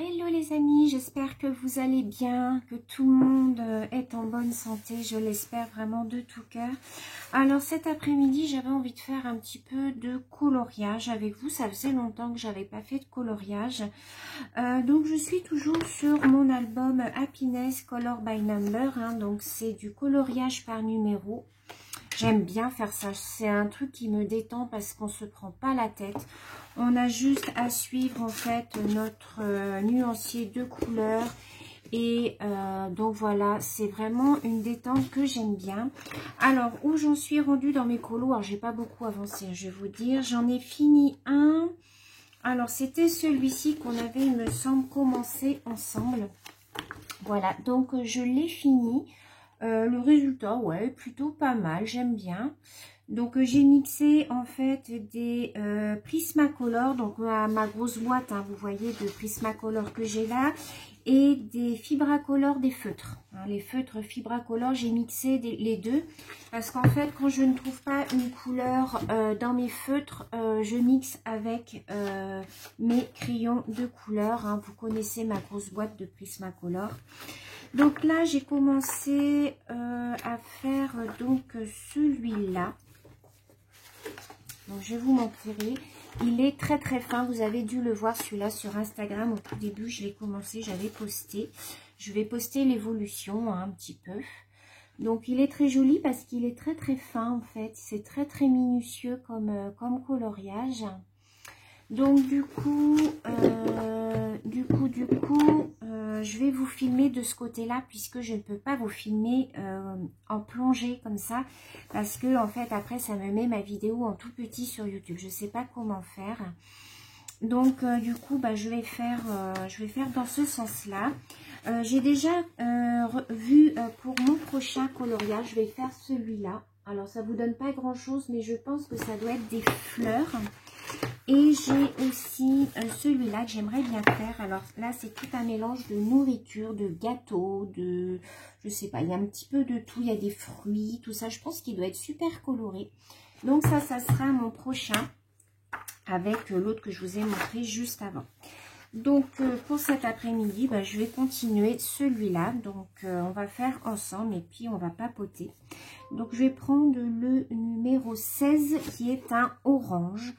Hello les amis, j'espère que vous allez bien, que tout le monde est en bonne santé, je l'espère vraiment de tout cœur. Alors cet après-midi, j'avais envie de faire un petit peu de coloriage avec vous, ça faisait longtemps que j'avais pas fait de coloriage. Donc je suis toujours sur mon album Happiness Color by Number, hein, donc c'est du coloriage par numéro. J'aime bien faire ça, c'est un truc qui me détend parce qu'on se prend pas la tête. On a juste à suivre en fait notre nuancier de couleurs et donc voilà, c'est vraiment une détente que j'aime bien. Alors où j'en suis rendue dans mes colos, alors j'ai pas beaucoup avancé, je vais vous dire, j'en ai fini un. Alors c'était celui-ci qu'on avait, il me semble, commencé ensemble. Voilà, donc je l'ai fini. Le résultat, ouais, plutôt pas mal, j'aime bien. Donc j'ai mixé en fait des Prismacolor, donc ma grosse boîte, hein, vous voyez, de Prismacolor que j'ai là, et des Fibracolor, des feutres. Hein, les feutres Fibracolor, j'ai mixé les deux, parce qu'en fait, quand je ne trouve pas une couleur dans mes feutres, je mixe avec mes crayons de couleur. Hein, vous connaissez ma grosse boîte de Prismacolor. Donc là, j'ai commencé à faire donc celui-là. Donc je vais vous montrer. Il est très très fin. Vous avez dû le voir celui-là sur Instagram. Au tout début, je l'ai commencé, j'avais posté. Je vais poster l'évolution hein, un petit peu. Donc il est très joli parce qu'il est très très fin en fait. C'est très très minutieux comme coloriage. Donc du coup, je vais vous filmer de ce côté-là puisque je ne peux pas vous filmer en plongée comme ça parce que en fait après ça me met ma vidéo en tout petit sur YouTube. Je ne sais pas comment faire. Donc du coup, bah, je vais faire dans ce sens-là. J'ai déjà vu pour mon prochain coloriage, je vais faire celui-là. Alors ça vous donne pas grand-chose, mais je pense que ça doit être des fleurs. Et j'ai aussi celui-là que j'aimerais bien faire. Alors là, c'est tout un mélange de nourriture, de gâteaux, de... Je sais pas, il y a un petit peu de tout. Il y a des fruits, tout ça. Je pense qu'il doit être super coloré. Donc ça sera mon prochain avec l'autre que je vous ai montré juste avant. Donc pour cet après-midi, bah, je vais continuer celui-là. Donc on va faire ensemble et puis on va papoter. Donc je vais prendre le numéro 16 qui est un orange.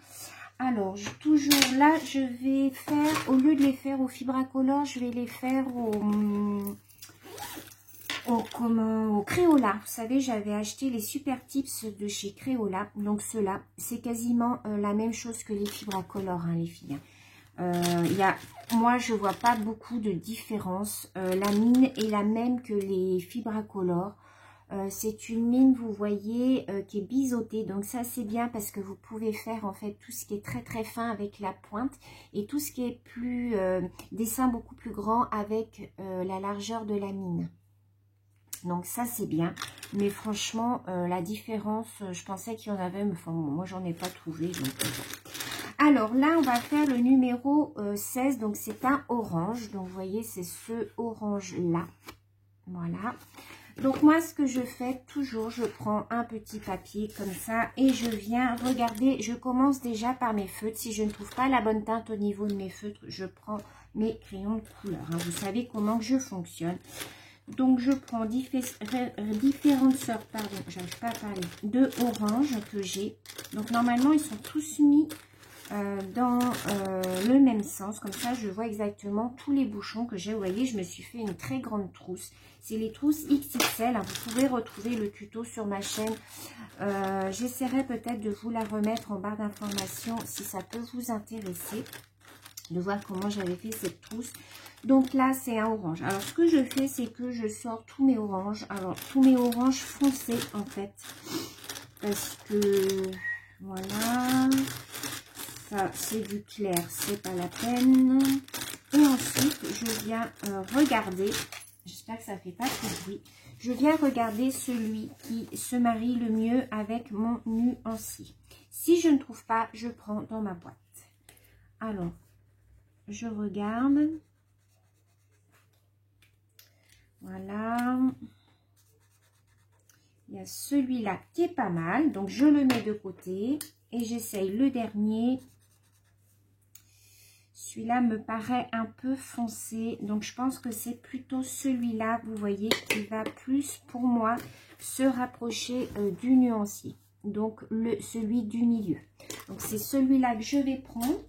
Alors, toujours là, je vais faire, au lieu de les faire au Fibracolor, je vais les faire au Crayola. Vous savez, j'avais acheté les Super Tips de chez Crayola. Donc, ceux-là, c'est quasiment la même chose que les Fibracolor, hein, les filles. Moi, je vois pas beaucoup de différence. La mine est la même que les Fibracolor. C'est une mine, vous voyez, qui est biseautée. Donc ça, c'est bien parce que vous pouvez faire en fait tout ce qui est très très fin avec la pointe et tout ce qui est plus dessin beaucoup plus grand avec la largeur de la mine. Donc ça, c'est bien. Mais franchement, la différence, je pensais qu'il y en avait, mais enfin, moi, j'en ai pas trouvé. Donc, alors là, on va faire le numéro 16. Donc c'est un orange. Donc vous voyez, c'est ce orange-là. Voilà. Donc moi, ce que je fais toujours, je prends un petit papier comme ça et je viens regarder. Je commence déjà par mes feutres. Si je ne trouve pas la bonne teinte au niveau de mes feutres, je prends mes crayons de couleur. Hein. Vous savez comment que je fonctionne. Donc je prends différentes sortes, pardon, j'arrive pas à parler, de orange que j'ai. Donc normalement, ils sont tous mis dans le même sens. Comme ça, je vois exactement tous les bouchons que j'ai. Vous voyez, je me suis fait une très grande trousse. C'est les trousses XXL. Hein. Vous pouvez retrouver le tuto sur ma chaîne. J'essaierai peut-être de vous la remettre en barre d'informations si ça peut vous intéresser. De voir comment j'avais fait cette trousse. Donc là, c'est un orange. Alors, ce que je fais, c'est que je sors tous mes oranges. Alors, tous mes oranges foncés, en fait. Parce que, voilà... Ça, c'est du clair, c'est pas la peine. Et ensuite, je viens regarder, j'espère que ça fait pas trop de bruit. Je viens regarder celui qui se marie le mieux avec mon nuancier. Si je ne trouve pas, je prends dans ma boîte. Alors, je regarde. Voilà. Il y a celui-là qui est pas mal, donc je le mets de côté. Et j'essaye le dernier. Celui-là me paraît un peu foncé, donc je pense que c'est plutôt celui-là, vous voyez, qui va plus pour moi se rapprocher du nuancier. Donc celui du milieu. Donc c'est celui-là que je vais prendre.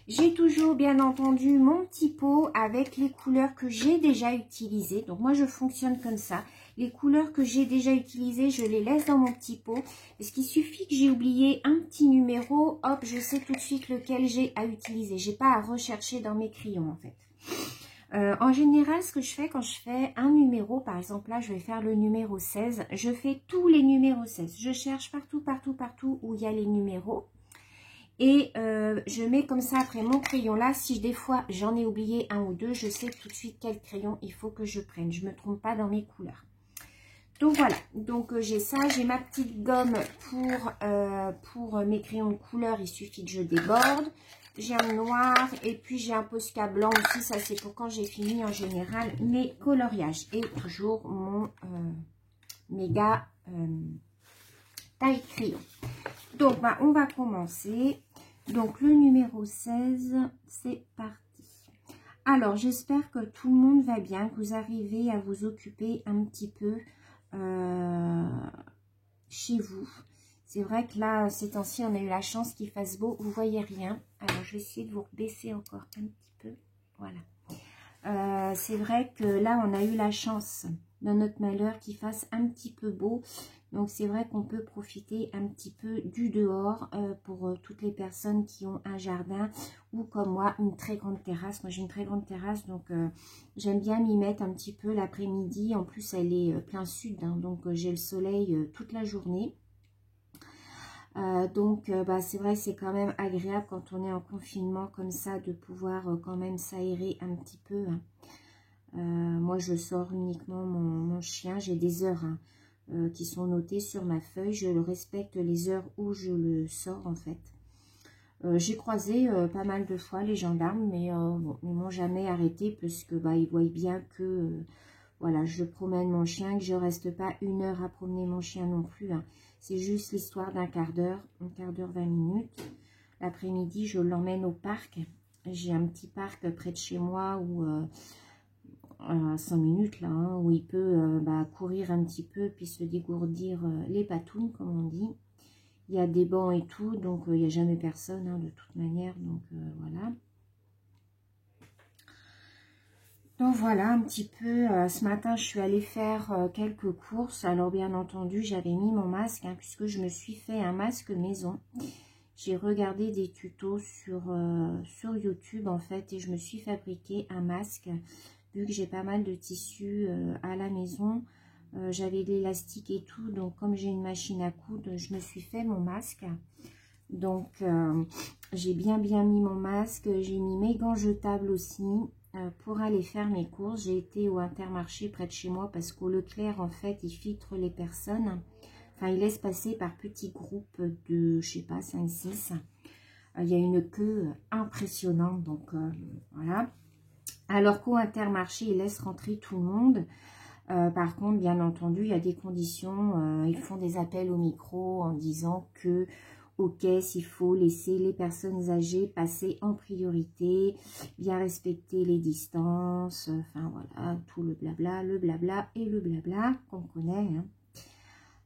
J'ai toujours bien entendu mon petit pot avec les couleurs que j'ai déjà utilisées. Donc moi je fonctionne comme ça. Les couleurs que j'ai déjà utilisées, je les laisse dans mon petit pot. Parce qu'il suffit que j'ai oublié un petit numéro, hop, je sais tout de suite lequel j'ai à utiliser. J'ai pas à rechercher dans mes crayons en fait. En général, ce que je fais quand je fais un numéro, par exemple là, je vais faire le numéro 16. Je fais tous les numéros 16. Je cherche partout, partout, partout où il y a les numéros. Et je mets comme ça après mon crayon là. Si des fois j'en ai oublié un ou deux, je sais tout de suite quel crayon il faut que je prenne. Je ne me trompe pas dans mes couleurs. Donc voilà, donc j'ai ça, j'ai ma petite gomme pour mes crayons de couleur, il suffit que je déborde. J'ai un noir et puis j'ai un Posca blanc aussi, ça c'est pour quand j'ai fini en général mes coloriages. Et toujours mon méga taille crayon. Donc bah, on va commencer. Donc le numéro 16, c'est parti. Alors j'espère que tout le monde va bien, que vous arrivez à vous occuper un petit peu chez vous. C'est vrai que là, ces temps-ci, on a eu la chance qu'il fasse beau. Vous voyez rien. Alors, je vais essayer de vous baisser encore un petit peu. Voilà. C'est vrai que là, on a eu la chance, dans notre malheur, qu'il fasse un petit peu beau. Donc, c'est vrai qu'on peut profiter un petit peu du dehors pour toutes les personnes qui ont un jardin ou, comme moi, une très grande terrasse. Moi, j'ai une très grande terrasse, donc j'aime bien m'y mettre un petit peu l'après-midi. En plus, elle est plein sud, hein, donc j'ai le soleil toute la journée. Bah, c'est vrai que c'est quand même agréable quand on est en confinement comme ça de pouvoir quand même s'aérer un petit peu. Hein. Moi, je sors uniquement mon chien. J'ai des heures qui sont notées sur ma feuille. Je le respecte les heures où je le sors en fait. J'ai croisé pas mal de fois les gendarmes, mais bon, ils m'ont jamais arrêté parce que bah, ils voient bien que voilà, je promène mon chien, que je reste pas une heure à promener mon chien non plus. Hein. C'est juste l'histoire d'un quart d'heure, 20 minutes. L'après-midi, je l'emmène au parc. J'ai un petit parc près de chez moi où, à 5 minutes là, hein, où il peut bah, courir un petit peu puis se dégourdir les patounes, comme on dit. Il y a des bancs et tout, donc il n'y a jamais personne hein, de toute manière. Donc voilà. Donc voilà un petit peu, ce matin je suis allée faire quelques courses. Alors bien entendu j'avais mis mon masque hein, puisque je me suis fait un masque maison. J'ai regardé des tutos sur YouTube en fait et je me suis fabriqué un masque. Vu que j'ai pas mal de tissus à la maison, j'avais de l'élastique et tout. Donc comme j'ai une machine à coudre, je me suis fait mon masque. Donc j'ai bien mis mon masque, j'ai mis mes gants jetables aussi. Pour aller faire mes courses, j'ai été au Intermarché près de chez moi parce qu'au Leclerc, en fait, il filtre les personnes. Enfin, il laisse passer par petits groupes de, je sais pas, 5-6. Il y a une queue impressionnante, donc voilà. Alors qu'au Intermarché, il laisse rentrer tout le monde. Par contre, bien entendu, il y a des conditions. Ils font des appels au micro en disant que aux caisses, il faut laisser les personnes âgées passer en priorité, bien respecter les distances, enfin voilà, tout le blabla et le blabla qu'on connaît.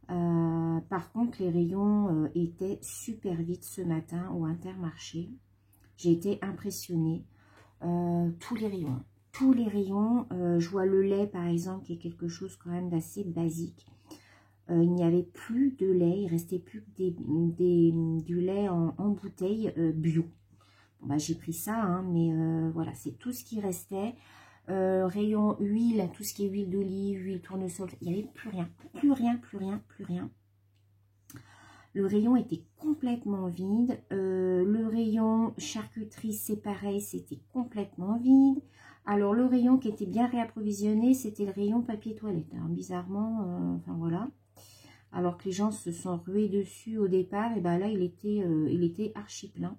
Hein. Par contre, les rayons étaient super vite ce matin au Intermarché. J'ai été impressionnée. Tous les rayons, je vois le lait par exemple qui est quelque chose quand même d'assez basique. Il n'y avait plus de lait, il restait plus que du lait en bouteille bio. Bon, bah, j'ai pris ça, hein, mais voilà, c'est tout ce qui restait. Rayon huile, tout ce qui est huile d'olive, huile tournesol, il n'y avait plus rien, plus rien. Le rayon était complètement vide. Le rayon charcuterie, c'est pareil, c'était complètement vide. Alors, le rayon qui était bien réapprovisionné, c'était le rayon papier toilette. Alors, bizarrement, enfin voilà. Alors que les gens se sont rués dessus au départ, et ben là, il était archi plein.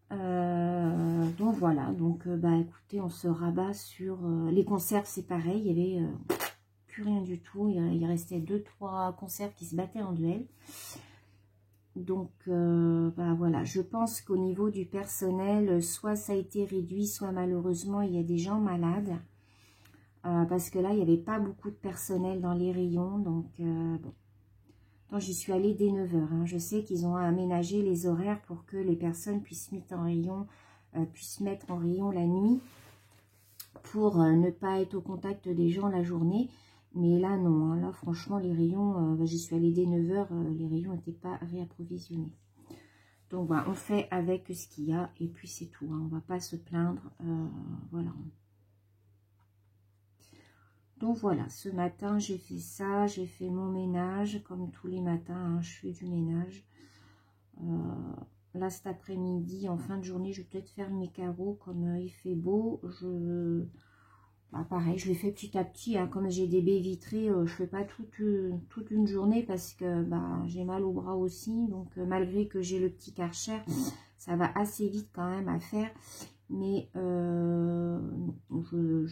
Donc voilà, donc bah écoutez, on se rabat sur les conserves, c'est pareil, il y avait plus rien du tout. Il restait 2-3 conserves qui se battaient en duel. Donc, bah voilà, je pense qu'au niveau du personnel, soit ça a été réduit, soit malheureusement, il y a des gens malades. Parce que là, il n'y avait pas beaucoup de personnel dans les rayons. Donc, bon. Donc, j'y suis allée dès 9 h. Hein. Je sais qu'ils ont aménagé les horaires pour que les personnes puissent mettre en rayon la nuit pour ne pas être au contact des gens la journée. Mais là, non. Hein. Là, franchement, les rayons, j'y suis allée dès 9 h. Les rayons n'étaient pas réapprovisionnés. Donc, voilà, on fait avec ce qu'il y a. Et puis, c'est tout. Hein. On ne va pas se plaindre. Voilà. Donc voilà, ce matin, j'ai fait ça, j'ai fait mon ménage, comme tous les matins, hein, je fais du ménage. Là, cet après-midi, en fin de journée, je vais peut-être faire mes carreaux, comme il fait beau. Bah, pareil, je les fais petit à petit, hein, comme j'ai des baies vitrées, je ne fais pas toute une journée parce que bah, j'ai mal au bras aussi. Donc, malgré que j'ai le petit Karcher, ça va assez vite quand même à faire. Mais je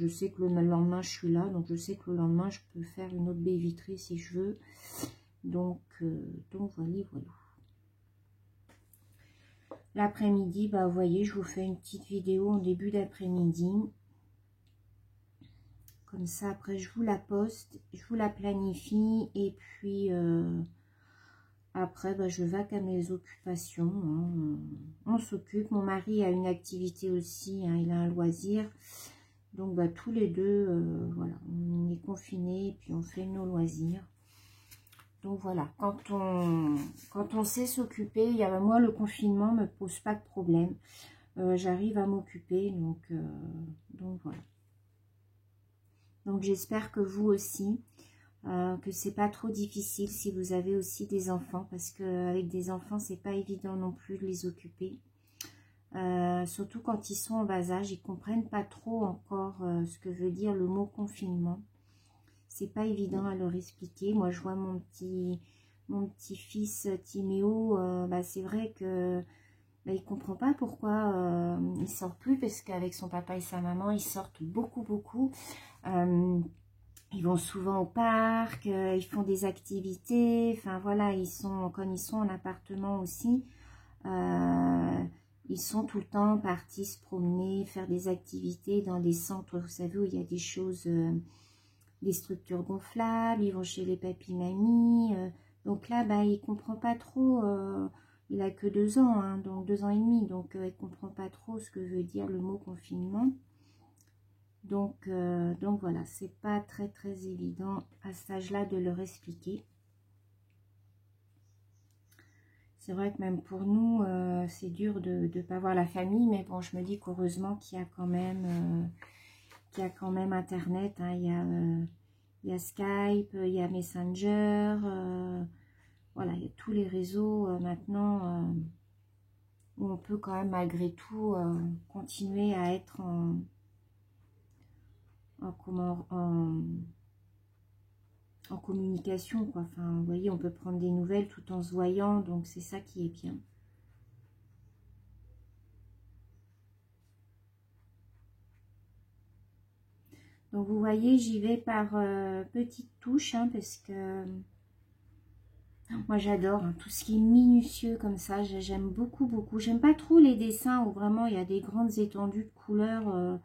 sais que le lendemain, je suis là. Donc, je sais que le lendemain, je peux faire une autre baie vitrée si je veux. Donc voilà. L'après-midi, bah, vous voyez, je vous fais une petite vidéo en début d'après-midi. Comme ça, après, je vous la poste. Je vous la planifie. Et puis... après, bah, je vaque à mes occupations. Hein. On s'occupe. Mon mari a une activité aussi. Hein, il a un loisir. Donc, bah, tous les deux, voilà, on est confinés et puis on fait nos loisirs. Donc, voilà. Quand on sait s'occuper, moi, le confinement ne me pose pas de problème. J'arrive à m'occuper. Donc, voilà. Donc, j'espère que vous aussi... que c'est pas trop difficile si vous avez aussi des enfants, parce qu'avec des enfants c'est pas évident non plus de les occuper, surtout quand ils sont en bas âge, ils comprennent pas trop encore ce que veut dire le mot confinement. C'est pas évident à leur expliquer. Moi je vois mon petit fils Timéo, bah, c'est vrai que bah, il comprend pas pourquoi il sort plus, parce qu'avec son papa et sa maman ils sortent beaucoup. Ils vont souvent au parc, ils font des activités, enfin voilà, comme ils sont en appartement aussi, ils sont tout le temps partis se promener, faire des activités dans des centres, vous savez, où il y a des choses, des structures gonflables, ils vont chez les papis-mamies, donc là, bah, il comprend pas trop, il a que 2 ans, hein, donc 2 ans et demi, donc il comprend pas trop ce que veut dire le mot confinement. Donc voilà, c'est pas très évident à cet âge-là de leur expliquer. C'est vrai que même pour nous, c'est dur de ne pas voir la famille, mais bon, je me dis qu'heureusement qu'il y a quand même, Internet. Hein, il y a Skype, il y a Messenger, voilà, il y a tous les réseaux maintenant où on peut quand même malgré tout continuer à être en communication, quoi. Enfin, vous voyez, on peut prendre des nouvelles tout en se voyant, donc c'est ça qui est bien. Donc vous voyez, j'y vais par petites touches, hein, parce que moi j'adore hein, tout ce qui est minutieux comme ça, j'aime beaucoup. J'aime pas trop les dessins où vraiment il y a des grandes étendues de couleurs.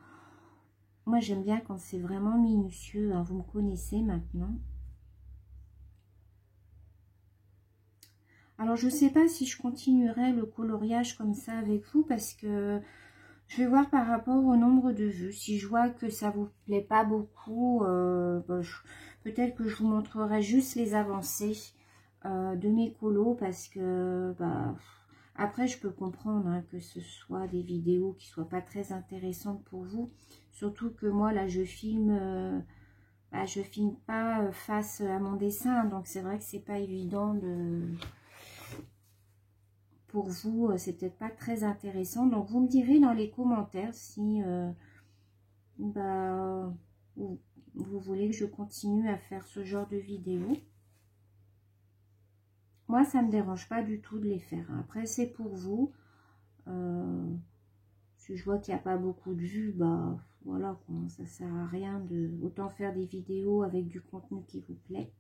Moi j'aime bien quand c'est vraiment minutieux, hein, vous me connaissez maintenant. Alors, je ne sais pas si je continuerai le coloriage comme ça avec vous, parce que je vais voir par rapport au nombre de vues. Si je vois que ça vous plaît pas beaucoup, bah, peut-être que je vous montrerai juste les avancées de mes colos, parce que bah, après, je peux comprendre hein, que ce soit des vidéos qui ne soient pas très intéressantes pour vous. Surtout que moi, là, je filme pas face à mon dessin, donc c'est vrai que c'est pas évident de... Pour vous, c'est peut-être pas très intéressant. Donc, vous me direz dans les commentaires si bah, vous voulez que je continue à faire ce genre de vidéos. Moi, ça ne me dérange pas du tout de les faire. Après, c'est pour vous. Si je vois qu'il n'y a pas beaucoup de vues, bah voilà, quoi, ça sert à rien de... Autant faire des vidéos avec du contenu qui vous plaît.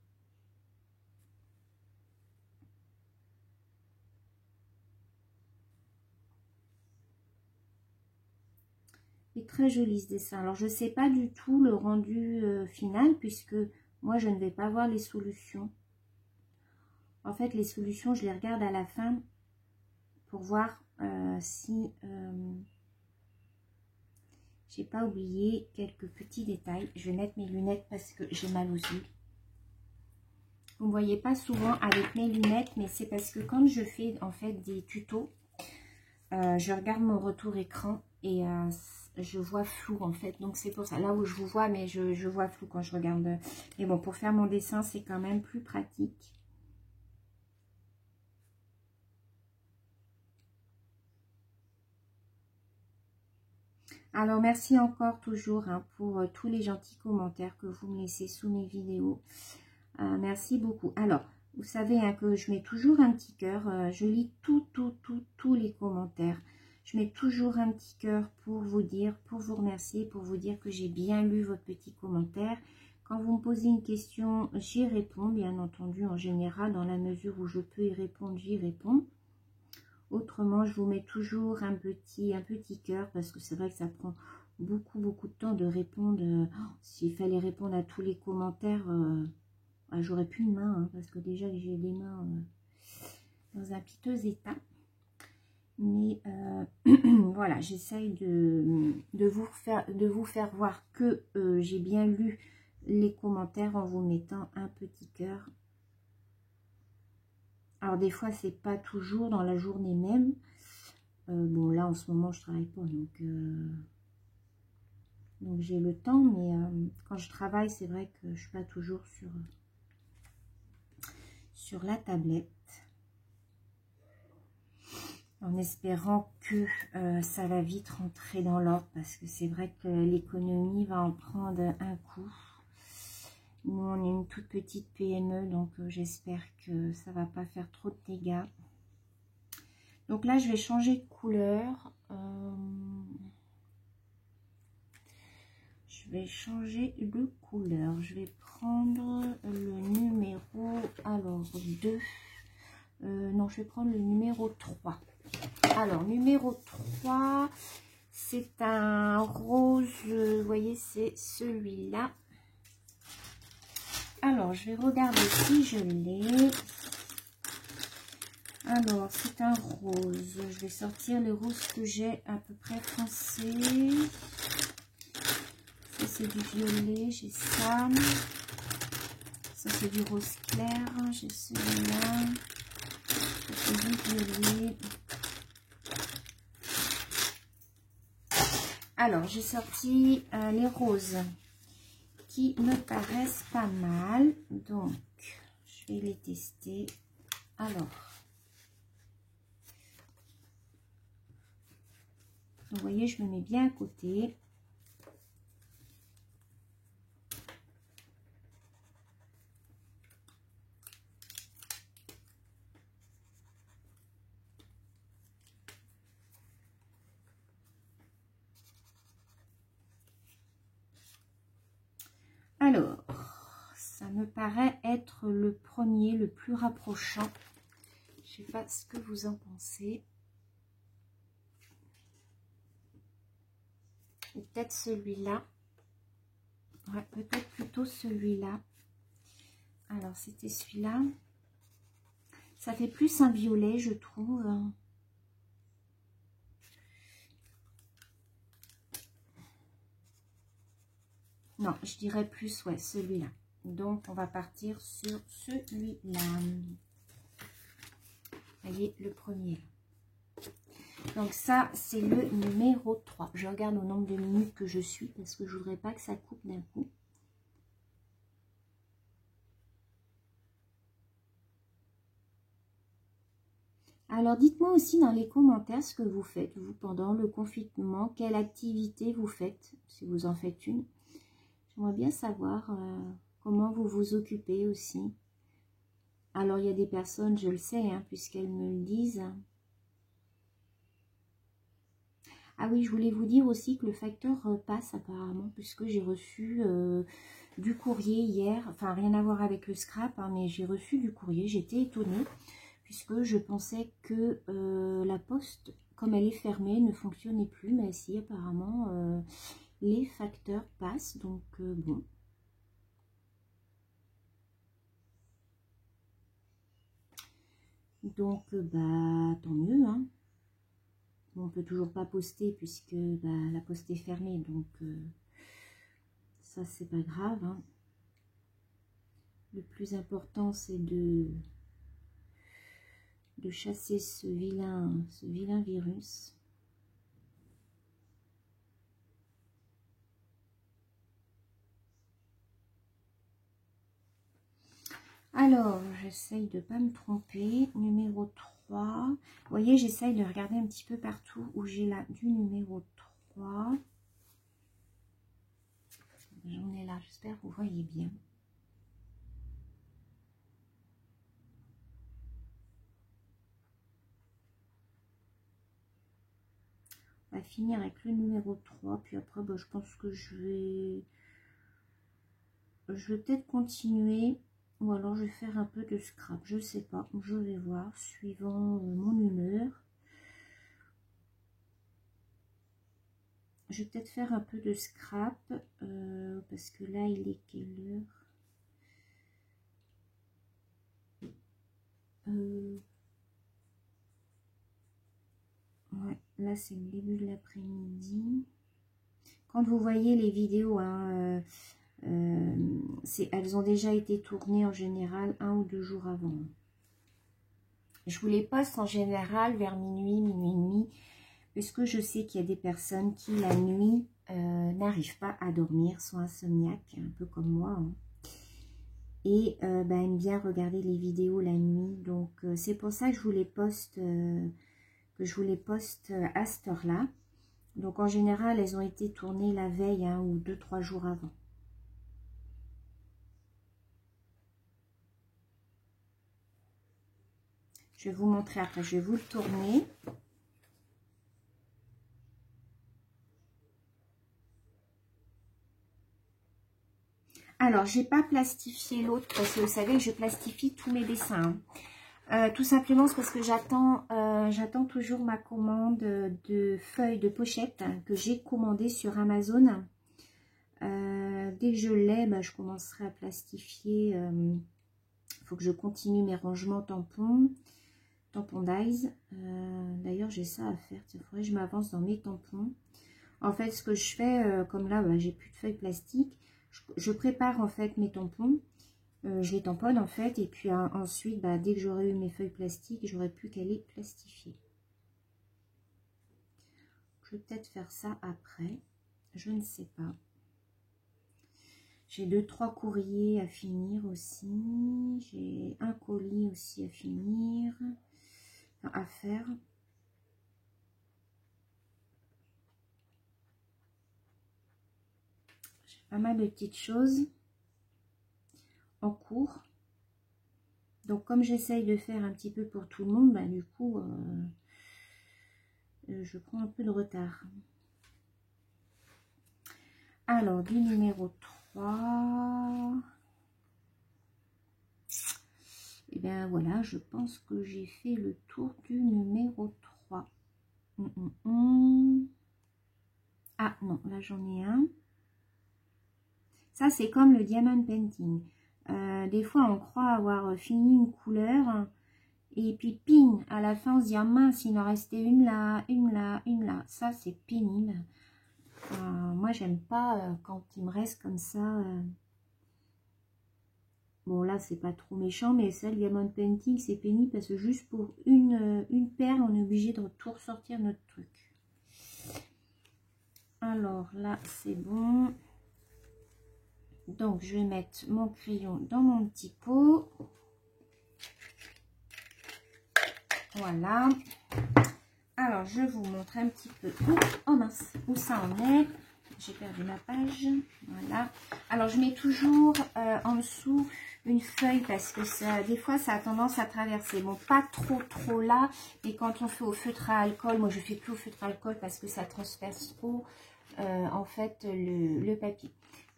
Il est très joli ce dessin. Alors, je ne sais pas du tout le rendu final, puisque moi, je ne vais pas voir les solutions. En fait, les solutions, je les regarde à la fin pour voir si j'ai pas oublié quelques petits détails. Je vais mettre mes lunettes parce que j'ai mal aux yeux. Vous ne me voyez pas souvent avec mes lunettes, mais c'est parce que quand je fais en fait des tutos, je regarde mon retour écran et je vois flou en fait. Donc c'est pour ça, là où je vous vois, mais je vois flou quand je regarde. Mais bon, pour faire mon dessin, c'est quand même plus pratique. Alors, merci encore toujours hein, pour tous les gentils commentaires que vous me laissez sous mes vidéos. Merci beaucoup. Alors, vous savez hein, que je mets toujours un petit cœur. Je lis tous les commentaires. Je mets toujours un petit cœur pour vous dire, pour vous remercier, pour vous dire que j'ai bien lu votre petit commentaire. Quand vous me posez une question, j'y réponds, bien entendu, en général, dans la mesure où je peux y répondre, j'y réponds. Autrement, je vous mets toujours un petit cœur parce que c'est vrai que ça prend beaucoup de temps de répondre. S'il fallait répondre à tous les commentaires, j'aurais plus une main hein, parce que déjà j'ai des mains dans un piteux état. Mais voilà, j'essaye de vous faire voir que j'ai bien lu les commentaires en vous mettant un petit cœur. Alors des fois c'est pas toujours dans la journée même. Bon là en ce moment je travaille pas donc j'ai le temps, mais quand je travaille c'est vrai que je suis pas toujours sur la tablette. En espérant que ça va vite rentrer dans l'ordre parce que c'est vrai que l'économie va en prendre un coup. Nous on est une toute petite PME donc j'espère que ça va pas faire trop de dégâts. Donc là, je vais changer de couleur. Je vais changer de couleur. Je vais prendre le numéro, alors 2. Non, je vais prendre le numéro 3. Alors, numéro 3, c'est un rose, vous voyez, c'est celui-là. Alors, je vais regarder si je l'ai. Alors, c'est un rose. Je vais sortir les roses que j'ai à peu près foncés. Ça, c'est du violet. J'ai ça. Ça, c'est du rose clair. J'ai celui-là. Ça, c'est du violet. Alors, j'ai sorti les roses qui me paraissent pas mal. Donc, je vais les tester. Alors, vous voyez, je me mets bien à côté. Alors, ça me paraît être le premier, le plus rapprochant. Je ne sais pas ce que vous en pensez. Ou peut-être celui-là. Ouais, peut-être plutôt celui-là. Alors, c'était celui-là. Ça fait plus un violet, je trouve. Non, je dirais plus, ouais, celui-là. Donc, on va partir sur celui-là. Vous voyez, le premier. Donc, ça, c'est le numéro 3. Je regarde au nombre de minutes que je suis parce que je ne voudrais pas que ça coupe d'un coup. Alors, dites-moi aussi dans les commentaires ce que vous faites, vous, pendant le confinement. Quelle activité vous faites, si vous en faites une. J'aimerais bien savoir comment vous vous occupez aussi. Alors, il y a des personnes, je le sais, hein, puisqu'elles me le disent. Ah oui, je voulais vous dire aussi que le facteur passe apparemment, puisque j'ai reçu du courrier hier. Enfin, rien à voir avec le scrap, hein, mais j'ai reçu du courrier. J'étais étonnée, puisque je pensais que la poste comme elle est fermée, ne fonctionnait plus. Mais si, apparemment, les facteurs passent. Donc, bon. Donc, bah, tant mieux, hein. On peut toujours pas poster puisque bah, la poste est fermée. Donc, ça, c'est pas grave, hein. Le plus important, c'est de chasser ce vilain virus. Alors, j'essaye de ne pas me tromper. Numéro 3. Vous voyez, j'essaye de regarder un petit peu partout où j'ai là du numéro 3. J'en ai là, j'espère que vous voyez bien. On va finir avec le numéro 3. Puis après, bah, je pense que je vais peut-être continuer. Ou alors je vais faire un peu de scrap. Je sais pas. Je vais voir suivant mon humeur. Je vais peut-être faire un peu de scrap. Parce que là, il est quelle heure? Ouais, là c'est le début de l'après-midi. Quand vous voyez les vidéos, hein, elles ont déjà été tournées en général 1 ou 2 jours avant. Je vous les poste en général vers minuit, minuit et demi, puisque je sais qu'il y a des personnes qui la nuit n'arrivent pas à dormir, sont insomniaques, un peu comme moi, hein. Et bah, aiment bien regarder les vidéos la nuit. Donc c'est pour ça que je vous les poste, à cette heure-là. Donc en général, elles ont été tournées la veille, hein, ou 2-3 jours avant. Je vais vous montrer après, je vais vous le tourner. Alors, j'ai pas plastifié l'autre parce que vous savez que je plastifie tous mes dessins. Tout simplement, c'est parce que j'attends toujours ma commande de feuilles de pochette que j'ai commandées sur Amazon. Dès que je l'ai, bah, je commencerai à plastifier. Il faut que je continue mes rangements tampons d'Eyes. D'ailleurs, j'ai ça à faire. Il faudrait que je m'avance dans mes tampons. En fait, ce que je fais, comme là, bah, j'ai plus de feuilles plastiques, je prépare en fait mes tampons. Je les tamponne en fait. Et puis ensuite, bah, dès que j'aurai eu mes feuilles plastiques, j'aurai plus qu'à les plastifier. Je vais peut-être faire ça après. Je ne sais pas. J'ai 2-3 courriers à finir aussi. J'ai un colis aussi à finir. Enfin, à faire. J'ai pas mal de petites choses en cours. Donc comme j'essaye de faire un petit peu pour tout le monde, bah, du coup, je prends un peu de retard. Alors, du numéro 3. Et bien voilà, je pense que j'ai fait le tour du numéro 3. Ah non, là j'en ai un. Ça c'est comme le diamond painting. Des fois on croit avoir fini une couleur. Et puis ping, à la fin on se dit, ah mince, il en restait une là, une là, une là. Ça c'est pénible. Moi j'aime pas quand il me reste comme ça. Bon là c'est pas trop méchant, mais celle diamond painting c'est pénible parce que juste pour une perle on est obligé de tout ressortir notre truc. Alors là c'est bon. Donc je vais mettre mon crayon dans mon petit pot. Voilà. Alors je vous montre un petit peu oh mince, où ça en est. J'ai perdu ma page. Voilà. Alors je mets toujours en dessous une feuille parce que ça, des fois ça a tendance à traverser. Bon, pas trop là, mais quand on fait au feutre à alcool, moi je fais plus au feutre à alcool parce que ça transperce trop en fait le papier.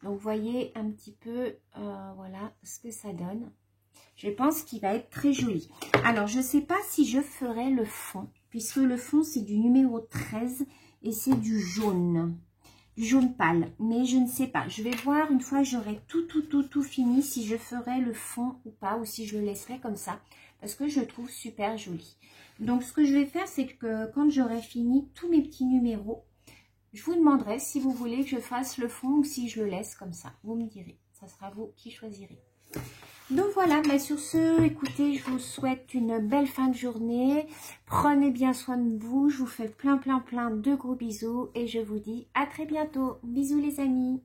Donc vous voyez un petit peu voilà ce que ça donne. Je pense qu'il va être très joli. Alors je sais pas si je ferai le fond, puisque le fond, c'est du numéro 13 et c'est du jaune pâle. Mais je ne sais pas. Je vais voir une fois j'aurai tout fini si je ferai le fond ou pas, ou si je le laisserai comme ça, parce que je le trouve super joli. Donc, ce que je vais faire, c'est que quand j'aurai fini tous mes petits numéros, je vous demanderai si vous voulez que je fasse le fond ou si je le laisse comme ça. Vous me direz. Ça sera vous qui choisirez. Donc voilà, bah sur ce, écoutez, je vous souhaite une belle fin de journée. Prenez bien soin de vous. Je vous fais plein de gros bisous et je vous dis à très bientôt. Bisous les amis.